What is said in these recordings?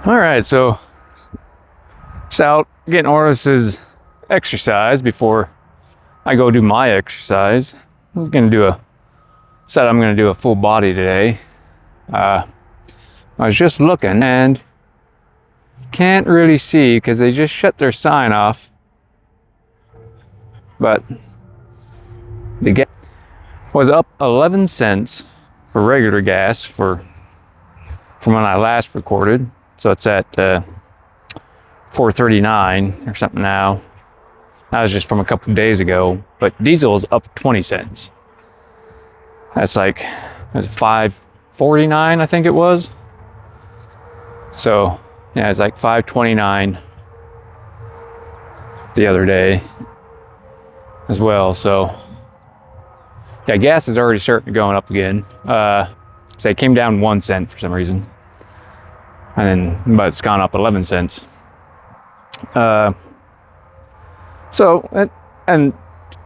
All right, so just out getting Oris's exercise before I go do my exercise. I'm gonna do a full body today. I was just looking and can't really see because they just shut their sign off. But the gas was up 11 cents for regular gas from when I last recorded. So it's at 4.39 or something now. That was just from a couple of days ago. But diesel is up 20 cents. That's like, it was 5.49, I think it was. So yeah, it's like 5.29 the other day as well. So yeah, gas is already starting to going up again. So it came down 1 cent for some reason, but it's gone up 11 cents. So and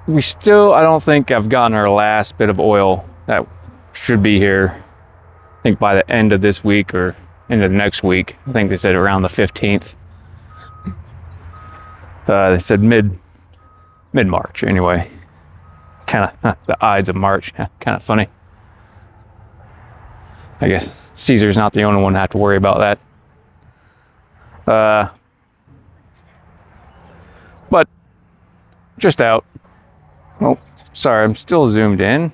we still, I don't think I've gotten our last bit of oil that should be here. I think by the end of this week or into the next week. I think they said around the 15th. They said mid-March anyway. Kind of the Ides of March, kind of funny. I guess Caesar's not the only one to have to worry about that. But just out. Oh, sorry, I'm still zoomed in.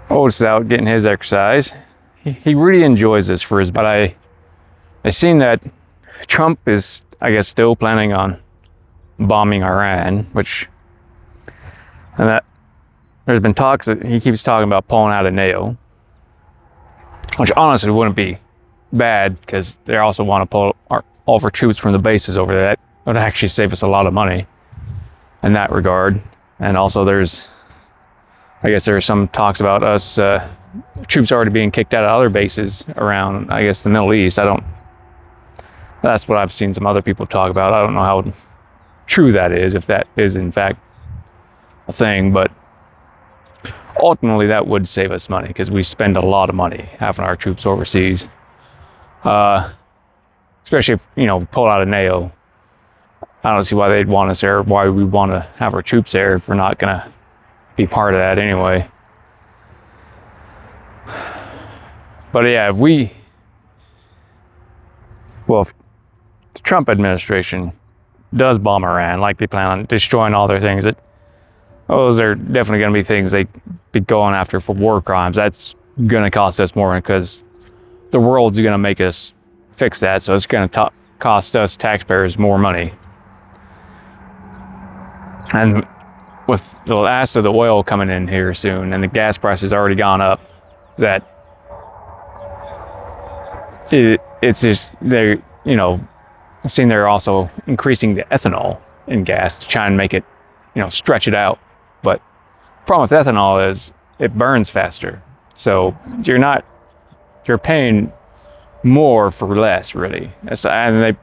Otis is out getting his exercise. He really enjoys this for his, but I seen that Trump is, I guess, still planning on bombing Iran, and that there's been talks that he keeps talking about pulling out of NATO, which honestly wouldn't be bad because they also want to pull all of our troops from the bases over there. That would actually save us a lot of money in that regard. And also there's some talks about us troops already being kicked out of other bases around, I guess, the Middle East. That's what I've seen some other people talk about. I don't know how true that is, if that is in fact a thing, but ultimately that would save us money because we spend a lot of money having our troops overseas. Especially if, pull out of NATO. I don't see why they'd want us there, why we want to have our troops there if we're not gonna be part of that anyway. But yeah, if the Trump administration does bomb Iran, like they plan on destroying all their things, those are definitely going to be things they be going after for war crimes. That's going to cost us more because the world's going to make us fix that. So it's going to cost us taxpayers more money. And with the last of the oil coming in here soon and the gas price has already gone up, that it's just, they're, I've seen they're also increasing the ethanol in gas to try and make it, stretch it out. But the problem with ethanol is it burns faster. So you're paying more for less, really. And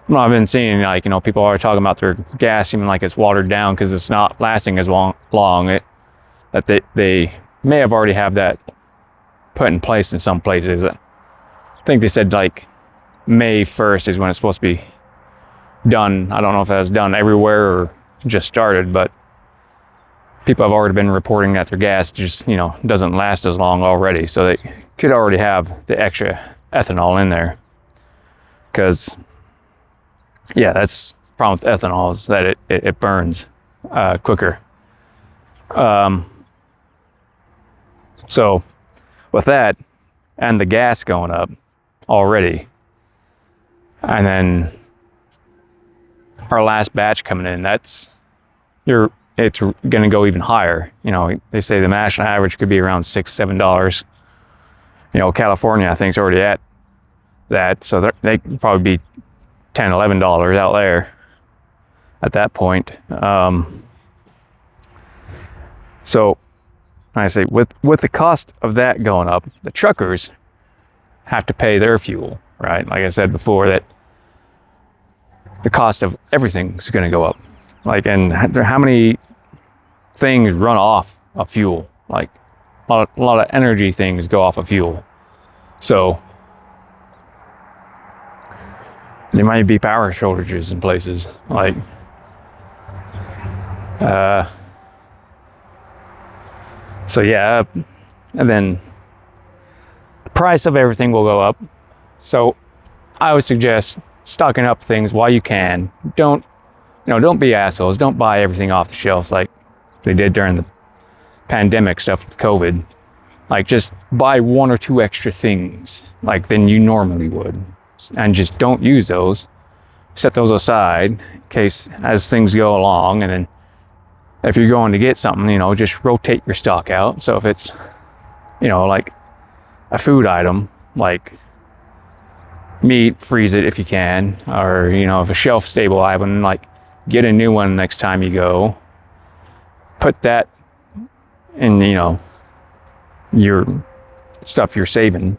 I've been seeing, people are talking about their gas seeming like it's watered down because it's not lasting as long. That they may have already have that put in place in some places. I think they said like May 1st is when it's supposed to be done. I don't know if that's done everywhere or just started, but people have already been reporting that their gas just, doesn't last as long already. So they could already have the extra ethanol in there. Because, yeah, that's the problem with ethanol is that it burns quicker. So with that and the gas going up already, and then our last batch coming in, it's going to go even higher. They say the national average could be around $6-7. California I think is already at that, so they could probably be $10-11 out there at that point. So I say with the cost of that going up, the truckers have to pay their fuel, right? Like I said before, that the cost of everything is going to go up. And how many things run off of fuel? Like a lot of energy things go off of fuel. So there might be power shortages in places. Like, so yeah, and then the price of everything will go up. So I would suggest stocking up things while you can. Don't be assholes. Don't buy everything off the shelves like they did during the pandemic stuff with COVID. Like, just buy 1 or 2 extra things like than you normally would, and just don't use those. Set those aside in case as things go along, and then if you're going to get something, just rotate your stock out. So if it's, like a food item, like meat, freeze it if you can, or if a shelf stable item, like get a new one next time you go. Put that in, your stuff you're saving,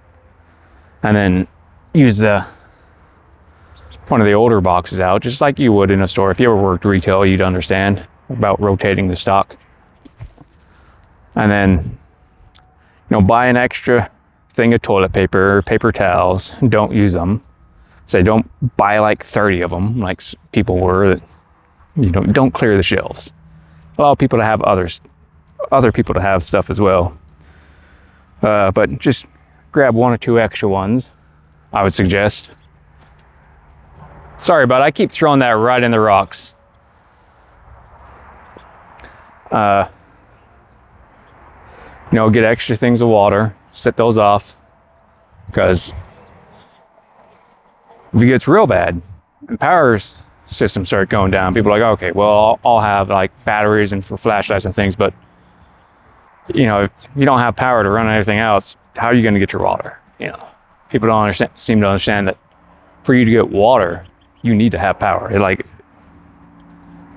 and then use one of the older boxes out, just like you would in a store. If you ever worked retail, you'd understand about rotating the stock. And then, buy an extra thing of toilet paper, paper towels. Don't use them. Say, don't buy like 30 of them, like people were. That don't clear the shelves. Allow people to have other people to have stuff as well. But just grab 1 or 2 extra ones, I would suggest. Sorry, but I keep throwing that right in the rocks. Get extra things of water, set those off, because if it gets real bad and power systems start going down, people are like, okay, well, I'll have like batteries and for flashlights and things, but if you don't have power to run anything else, how are you going to get your water? People don't seem to understand that for you to get water, you need to have power.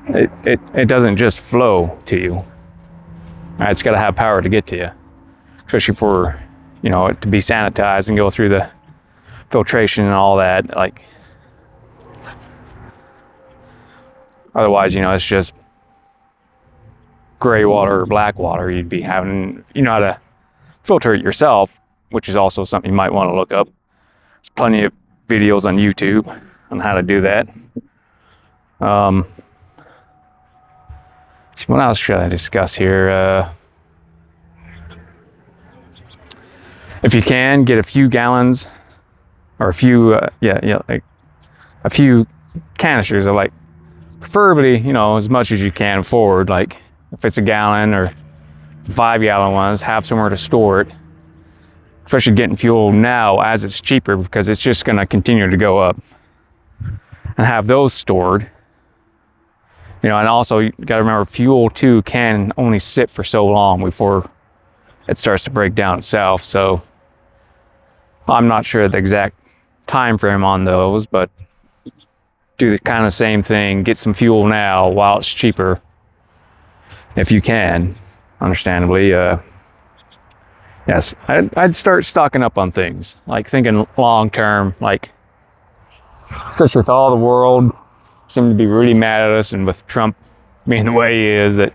It doesn't just flow to you. It's got to have power to get to you, especially for it to be sanitized and go through the filtration and all that. Like, otherwise, it's just gray water or black water. You'd be having, how to filter it yourself, which is also something you might want to look up. There's plenty of videos on YouTube on how to do that. What else should I discuss here? If you can, get a few gallons or a few, like a few canisters of, like, preferably, as much as you can afford. Like, if it's a gallon or 5-gallon ones, have somewhere to store it. Especially getting fuel now as it's cheaper, because it's just going to continue to go up. And have those stored. And also you got to remember, fuel too can only sit for so long before it starts to break down itself. So I'm not sure the exact time frame on those, but do the kind of same thing. Get some fuel now while it's cheaper, if you can. Understandably, yes, I'd start stocking up on things, like thinking long term. Like, especially with all the world seem to be really mad at us, and with Trump being the way he is, that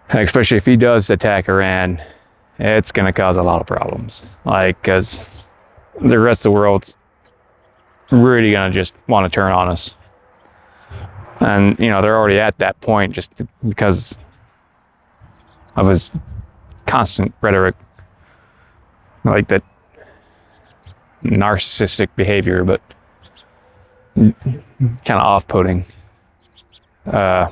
especially if he does attack Iran, it's going to cause a lot of problems. Like, because the rest of the world's really going to just want to turn on us. And, they're already at that point just because of his constant rhetoric, like that narcissistic behavior, but kind of off-putting. Yeah,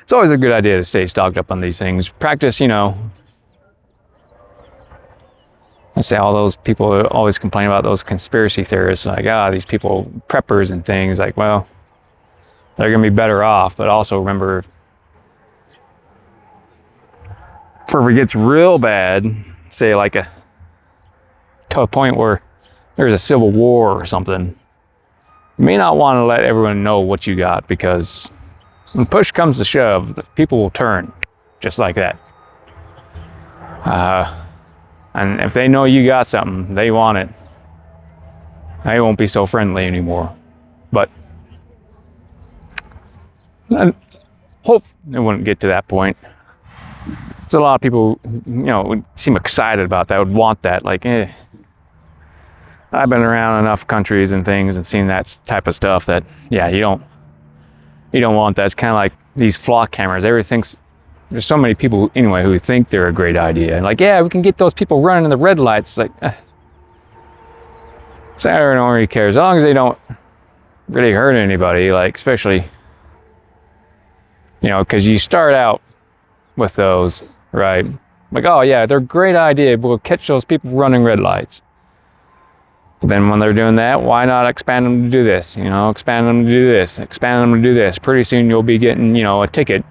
it's always a good idea to stay stocked up on these things. Practice, I say all those people always complain about those conspiracy theorists, like, these people, preppers and things. Like, well, they're going to be better off, but also remember, if it gets real bad, say like to a point where there's a civil war or something, you may not want to let everyone know what you got, because when push comes to shove, people will turn just like that. And if they know you got something, they want it, they won't be so friendly anymore. But I hope it wouldn't get to that point. There's a lot of people, would seem excited about that, would want that, like, I've been around enough countries and things and seen that type of stuff that, yeah, you don't want that. It's kind of like these flock cameras. Everything's, there's so many people anyway who think they're a great idea. Like, yeah, we can get those people running in the red lights. Like, so I don't really care as long as they don't really hurt anybody. Like, especially, you know, because you start out with those, right? Like, oh yeah, they're a great idea. We'll catch those people running red lights. But then when they're doing that, why not expand them to do this? You know, expand them to do this, expand them to do this. Pretty soon you'll be getting, you know, a ticket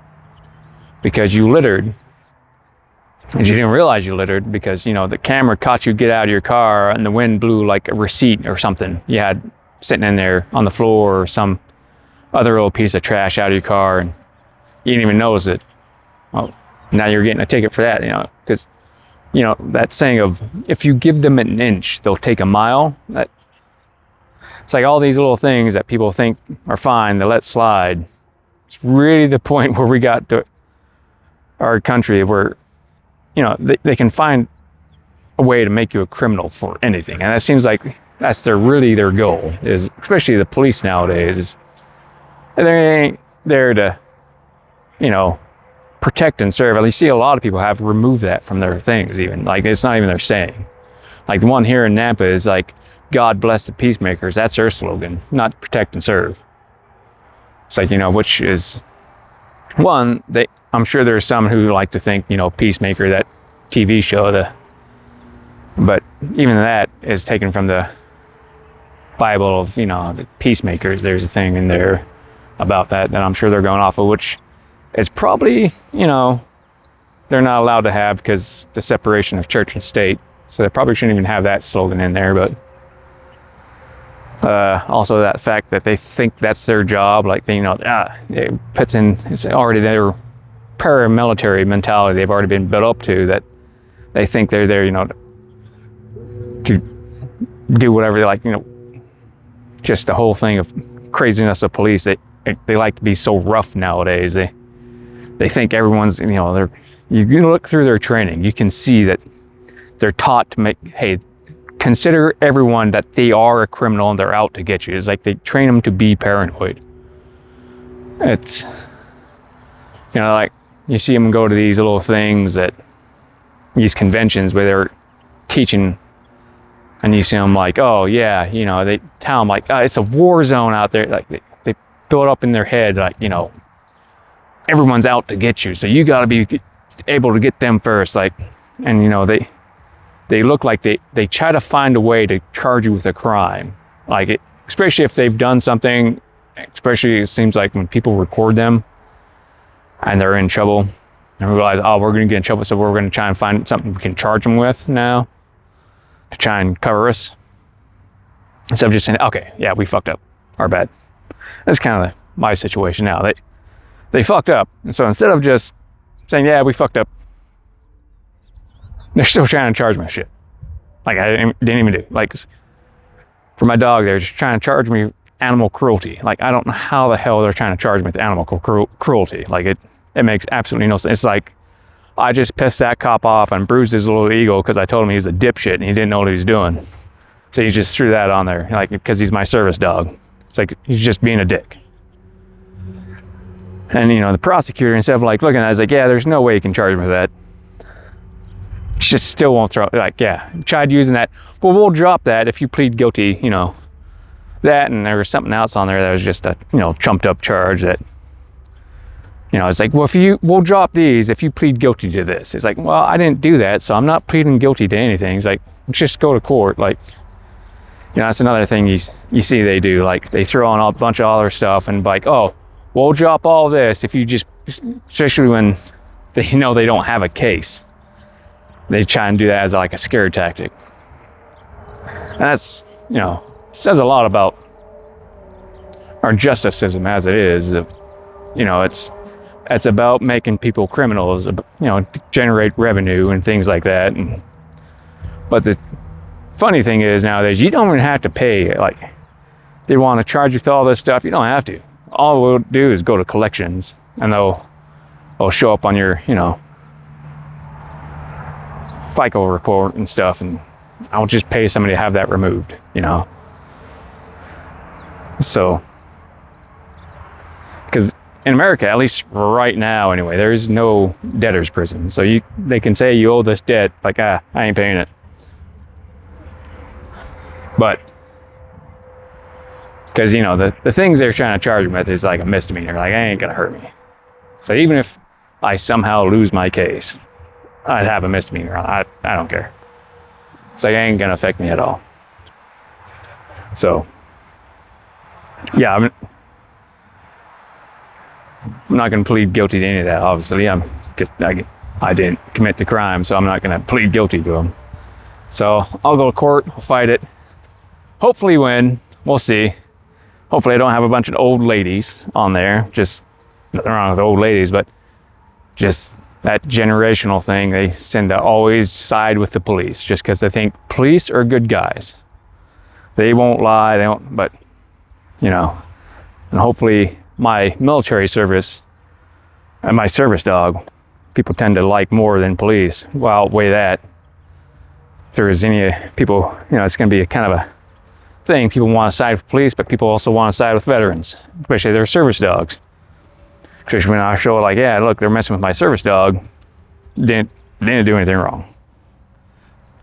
because you littered. And you didn't realize you littered because, you know, the camera caught you get out of your car and the wind blew like a receipt or something you had sitting in there on the floor, or some other little piece of trash out of your car, and you didn't even notice it. Well, now you're getting a ticket for that, you know, because, you know, that saying of, if you give them an inch, they'll take a mile. That, it's like all these little things that people think are fine, they let slide. It's really the point where we got to our country where, you know, they can find a way to make you a criminal for anything. And that seems like that's really their goal, is, especially the police nowadays, is they ain't there to, you know, protect and serve. You see a lot of people have removed that from their things even. Like, it's not even their saying. Like the one here in Nampa is like, God bless the peacemakers. That's their slogan, not protect and serve. It's like, you know, which is one, I'm sure there's some who like to think, you know, Peacemaker, that TV show, but even that is taken from the Bible of, you know, the peacemakers. There's a thing in there about that I'm sure they're going off of, which is probably, you know, they're not allowed to have because the separation of church and state. So they probably shouldn't even have that slogan in there, but also that fact that they think that's their job, like, they, you know, it puts in, it's already their paramilitary mentality they've already been built up to, that they think they're there, you know, to do whatever they like, you know, just the whole thing of craziness of police. They like to be so rough nowadays. They think everyone's, you know, you look through their training, you can see that they're taught to make, hey, consider everyone that they are a criminal and they're out to get you. It's like they train them to be paranoid. It's, you know, like you see them go to these little things, these conventions where they're teaching, and you see them like, oh yeah, you know, they tell them like, it's a war zone out there. Like they build up in their head, like, you know, everyone's out to get you, so you got to be able to get them first. Like, and you know, they look like they try to find a way to charge you with a crime, like especially if they've done something. Especially it seems like when people record them and they're in trouble and realize, oh, we're going to get in trouble, so we're going to try and find something we can charge them with now to try and cover us, instead of just saying, okay, yeah, we fucked up, our bad. That's kind of my situation now. They fucked up, and so instead of just saying, yeah, we fucked up, they're still trying to charge my shit. Like, I didn't even do. Like, for my dog, they're just trying to charge me animal cruelty. Like, I don't know how the hell they're trying to charge me with animal cruelty. Like, it makes absolutely no sense. It's like, I just pissed that cop off and bruised his little ego because I told him he was a dipshit and he didn't know what he was doing. So he just threw that on there, like, because he's my service dog. It's like, he's just being a dick. And, you know, the prosecutor, instead of like looking at it, I was like, yeah, there's no way you can charge me with that. She just still won't throw it. Like, yeah, tried using that. Well, we'll drop that if you plead guilty, you know, that, and there was something else on there that was just a, you know, trumped up charge that, you know, it's like, well, we'll drop these if you plead guilty to this. It's like, well, I didn't do that, so I'm not pleading guilty to anything. It's like, let's just go to court. Like, you know, that's another thing you see they do. Like, they throw on a bunch of other stuff and like, oh, we'll drop all this if you just, especially when they know they don't have a case. They try and do that as like a scare tactic. And that's, you know, says a lot about our justice system as it is. You know, it's about making people criminals, you know, to generate revenue and things like that. But the funny thing is nowadays, you don't even have to pay. Like, they want to charge you with all this stuff. You don't have to. All we'll do is go to collections, and they'll show up on your, you know, FICO report and stuff, and I'll just pay somebody to have that removed, you know. So, because in America, at least right now anyway, there's no debtor's prison. So they can say you owe this debt, like, I ain't paying it. But, because, you know, the things they're trying to charge me with is like a misdemeanor. Like, it ain't gonna hurt me. So even if I somehow lose my case, I'd have a misdemeanor. I don't care. It's like, it ain't gonna affect me at all. So, yeah, I'm not gonna plead guilty to any of that, obviously. I didn't commit the crime, so I'm not gonna plead guilty to them. So I'll go to court, I'll fight it. Hopefully win, we'll see. Hopefully I don't have a bunch of old ladies on there. Just nothing wrong with old ladies, but just that generational thing. They tend to always side with the police just because they think police are good guys. They won't lie, but, you know, and hopefully my military service and my service dog, people tend to like more than police. Well, outweigh that. If there's any people, you know, it's going to be a kind of a thing. People want to side with police, but people also want to side with veterans, especially their service dogs. Especially when I show, like, yeah, look, they're messing with my service dog. Didn't do anything wrong.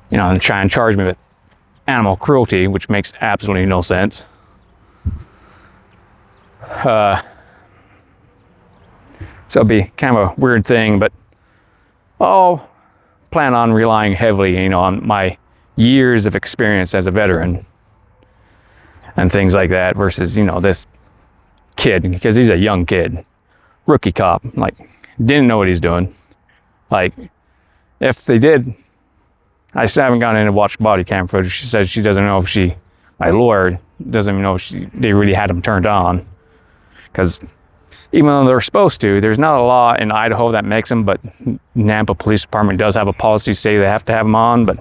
You know, and try and charge me with animal cruelty, which makes absolutely no sense. So it'll be kind of a weird thing, but I'll plan on relying heavily, you know, on my years of experience as a veteran and things like that versus, you know, this kid, because he's a young kid, rookie cop, like, didn't know what he's doing. Like, if they did, I still haven't gone in and watched body cam footage. She says she doesn't know if my lawyer doesn't even know if they really had him turned on. Because even though they're supposed to, there's not a law in Idaho that makes them, but Nampa Police Department does have a policy say they have to have them on, but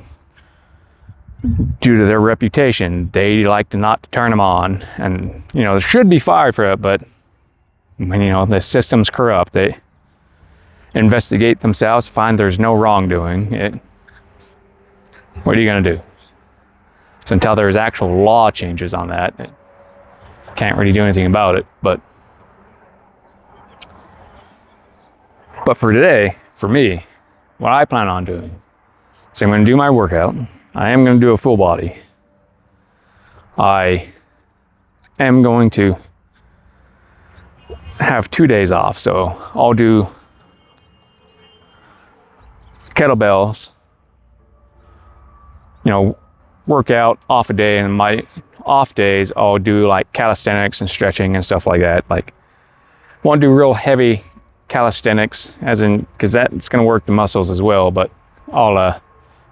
due to their reputation, they like to not turn them on. And, you know, they should be fired for it, but when, you know, the system's corrupt, they investigate themselves, find there's no wrongdoing. What are you going to do? So until there's actual law changes on that, can't really do anything about it. But for today, for me, what I plan on doing is I'm going to do my workout. I am going to do a full body. I am going to have 2 days off. So I'll do kettlebells, you know, work out off a day, and my off days I'll do like calisthenics and stretching and stuff like that. Like, want to do real heavy calisthenics, as in, because that's going to work the muscles as well, but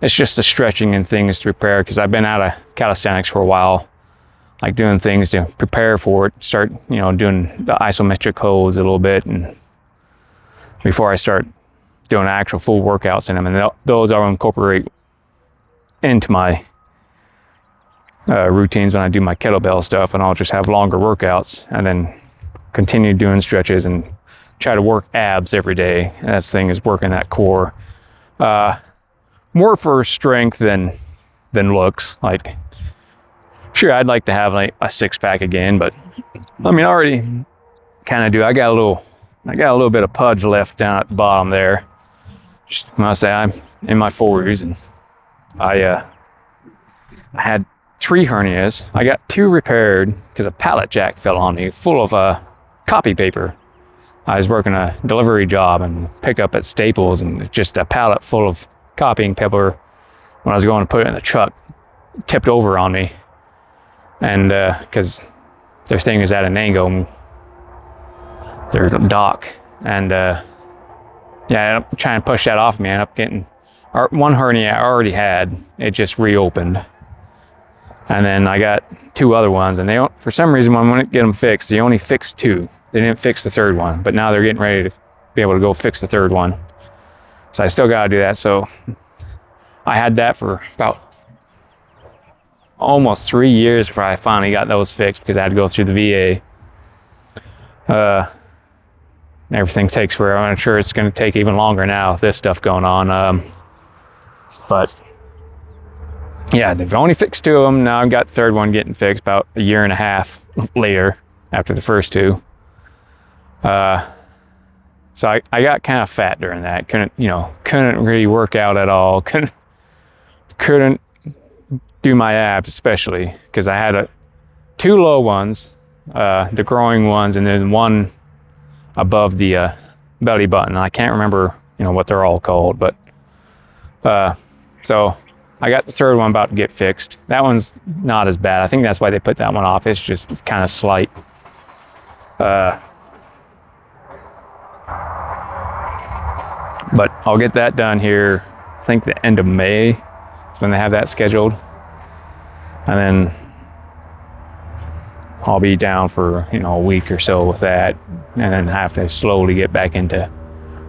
it's just the stretching and things to prepare, because I've been out of calisthenics for a while, like doing things to prepare for it, start, you know, doing the isometric holds a little bit, and before I start doing actual full workouts in them. And those I'll incorporate into my routines when I do my kettlebell stuff, and I'll just have longer workouts and then continue doing stretches and try to work abs every day. And that's the thing, is working that core. More for strength than looks. Like, sure, I'd like to have like a six-pack again, but I mean, I already kind of do. I got a little bit of pudge left down at the bottom there. Just must say, I'm in my 40s, and I had 3 hernias. I got 2 repaired because a pallet jack fell on me full of copy paper. I was working a delivery job and pick up at Staples, and just a pallet full of copying paper, when I was going to put it in the truck, tipped over on me. And because their thing is at an angle, their dock, and yeah, I ended up trying to push that off me. I ended up getting one hernia I already had, it just reopened. And then I got 2 other ones, and they, for some reason, when I went to get them fixed, they only fixed 2. They didn't fix the 3rd one, but now they're getting ready to be able to go fix the 3rd one. So I still got to do that. So I had that for about almost 3 years before I finally got those fixed, because I had to go through the VA. Everything takes forever. I'm sure it's going to take even longer now with this stuff going on. But yeah, they've only fixed 2 of them. Now I've got the 3rd one getting fixed about a year and a half later after the first 2. So I got kind of fat during that. Couldn't really work out at all. Couldn't do my abs, especially because I had 2 low ones, the growing ones, and then one above the belly button. I can't remember, what they're all called, but so I got the 3rd one about to get fixed. That one's not as bad. I think that's why they put that one off. It's just kind of slight. But I'll get that done here, I think the end of May is when they have that scheduled. And then I'll be down for, a week or so with that, and then have to slowly get back into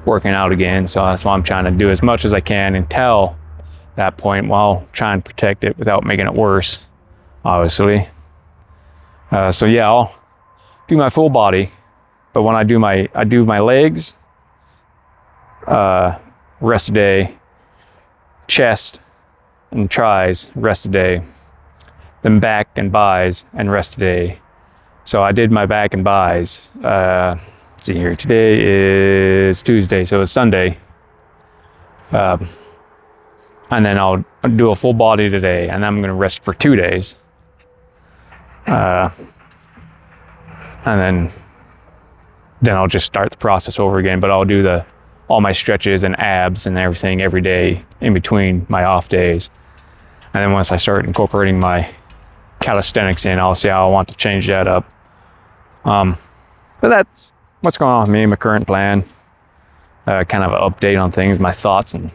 working out again. So that's why I'm trying to do as much as I can until that point, while trying to protect it without making it worse, obviously. So yeah, I'll do my full body, but when I do my legs, rest a day, chest and tris, rest a day, then back and bis and rest a day. So I did my back and bis. Let's see here, today is Tuesday, so it's Sunday. And then I'll do a full body today, and then I'm gonna rest for 2 days. And then I'll just start the process over again, but I'll do all my stretches and abs and everything every day in between my off days. And then once I start incorporating my calisthenics in, I'll see how I want to change that up. But that's what's going on with me, my current plan. Kind of an update on things, my thoughts and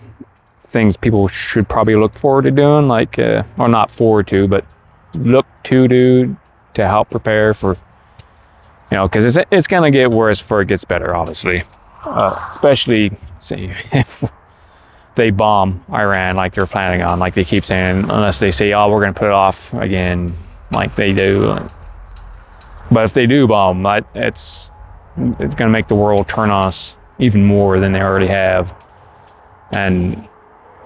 things people should probably look forward to doing, like, or not forward to, but look to do to help prepare for, because it's gonna get worse before it gets better, obviously. Especially, say, if they bomb Iran like they're planning on, like they keep saying, unless they say, oh, we're gonna put it off again, like they do. But if they do bomb, it's gonna make the world turn on us even more than they already have. And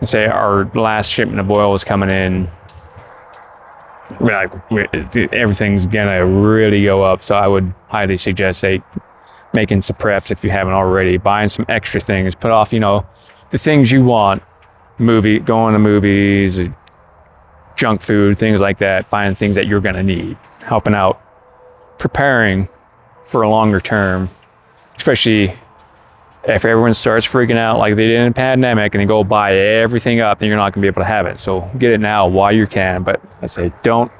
say our last shipment of oil is coming in, like everything's gonna really go up. So I would highly suggest, making some preps if you haven't already, buying some extra things, put off, the things you want, going to movies, junk food, things like that, buying things that you're gonna need, helping out, preparing for a longer term, especially if everyone starts freaking out like they did in the pandemic and they go buy everything up, then you're not gonna be able to have it. So get it now while you can, but I say don't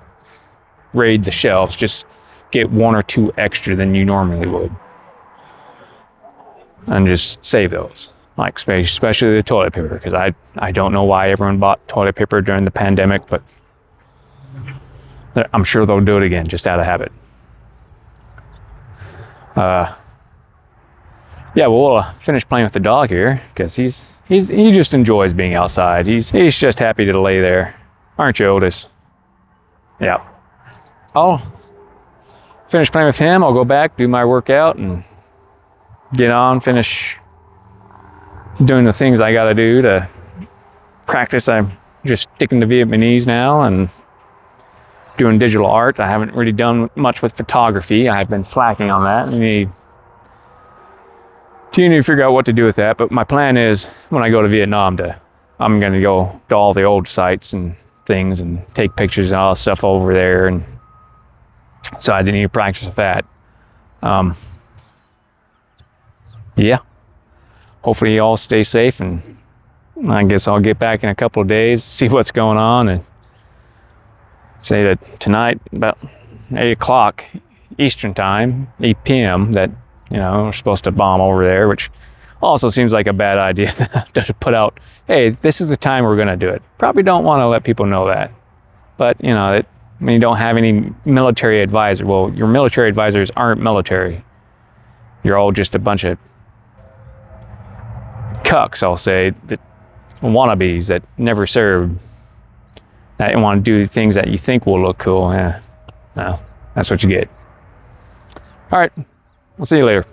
raid the shelves, just get 1 or 2 extra than you normally would. And just save those, like especially the toilet paper, because I don't know why everyone bought toilet paper during the pandemic, but I'm sure they'll do it again just out of habit. Yeah, we'll finish playing with the dog here, because he just enjoys being outside. He's just happy to lay there, aren't you, Otis? Yeah. I'll finish playing with him. I'll go back, do my workout, and get on, finish doing the things I gotta do to practice. I'm just sticking to Vietnamese now and doing digital art. I haven't really done much with photography. I've been slacking on that. I need to figure out what to do with that. But my plan is, when I go to Vietnam, I'm gonna go to all the old sites and things and take pictures and all that stuff over there. And so I need to practice with that. Yeah, hopefully you all stay safe, and I guess I'll get back in a couple of days, see what's going on, and say that tonight about 8 o'clock Eastern time, 8 p.m., that, we're supposed to bomb over there, which also seems like a bad idea to put out, hey, this is the time we're gonna do it. Probably don't want to let people know that. But, when you don't have any military advisor, well, your military advisors aren't military. You're all just a bunch of cucks, I'll say, that wannabes that never served, that want to do things that you think will look cool. Yeah, no, that's what you get. All right, we'll see you later.